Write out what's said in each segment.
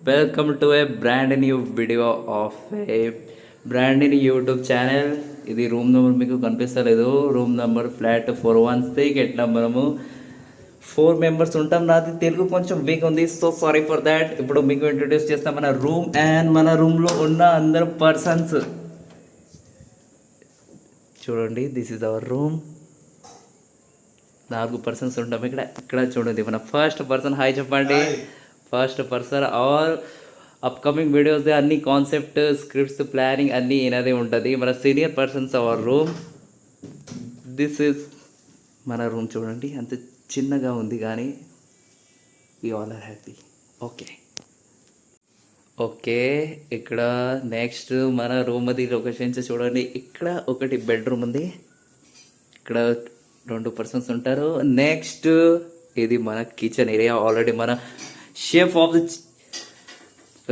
Welcome to a brand new video of a brand new YouTube channel. ఇది room number మీకు కనిపిస్తలేదు. Room number flat 416 గెట్ నెంబరము 4 members ఉంటాం. నాది తెలుగు కొంచెం వీక్ ఉంది, సో సారీ ఫర్ దాట్. ఇప్పుడు మీకు ఇంట్రొడ్యూస్ చేస్తాం మన రూమ్ అండ్ మన రూమ్లో ఉన్న అందరు పర్సన్స్. చూడండి, this is our room. 4 persons ఉంటాం ఇక్కడ. ఇక్కడ చూడండి, మన ఫస్ట్ పర్సన్ హాయ్ చెప్పండి. First person all upcoming videos అన్ని కాన్సెప్ట్ స్క్రిప్ట్స్ ప్లానింగ్ అన్నీ ఈయనదే ఉంటుంది. మన senior persons our room. This is మన రూమ్. చూడండి అంత చిన్నగా ఉంది, కానీ we all are happy. Okay okay ఇక్కడ నెక్స్ట్ మన రూమ్ అది లొకేషన్స్ చూడండి. ఇక్కడ ఒకటి బెడ్రూమ్ ఉంది, ఇక్కడ 2 పర్సన్స్ ఉంటారు. నెక్స్ట్ ఇది మన కిచెన్ ఏరియా. ఆల్రెడీ మన షెఫ్ ఆఫ్ ది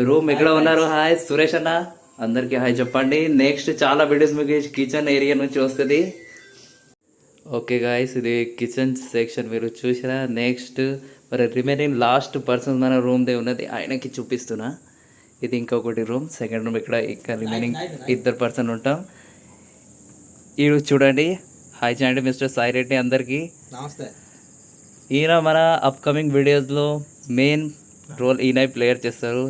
రూమ్ ఎక్కడ ఉన్నారు? హాయ్ సురేష్ అన్న, అందరికీ హాయ్ చెప్పండి. నెక్స్ట్ చాలా వీడియోస్ మీకు కిచెన్ ఏరియా నుంచి వస్తుంది. ఓకే గాయస్, ఇది కిచెన్ సెక్షన్ మీరు చూసినా. నెక్స్ట్ మరి రిమైనింగ్ లాస్ట్ పర్సన్ మన రూమ్దే ఉన్నది, ఆయనకి చూపిస్తున్నా. ఇది ఇంకొకటి రూమ్, సెకండ్ రూమ్. ఇక్కడ ఇంకా రిమైనింగ్ 2 పర్సన్ ఉంటాం. ఈరోజు చూడండి, హాయ్ చేయండి మిస్టర్ సాయి రెడ్డి, అందరికీ నమస్తే. ఈయన మన అప్కమింగ్ వీడియోస్లో మెయిన్ రోల్ ఈయన ప్లేయర్ చేస్తారు.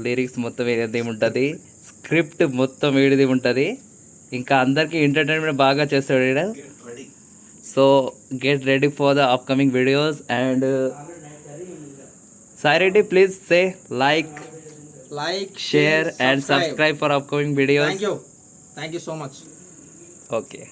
లిరిక్స్ మొత్తం ఏది ఉంటుంది, స్క్రిప్ట్ మొత్తం ఏడిది ఉంటుంది. ఇంకా అందరికీ ఎంటర్టైన్మెంట్ బాగా చేస్తాడు ఈయన. So get ready for the upcoming videos. And Sai Reddy please say like share and subscribe for upcoming videos. Thank you so much. Okay.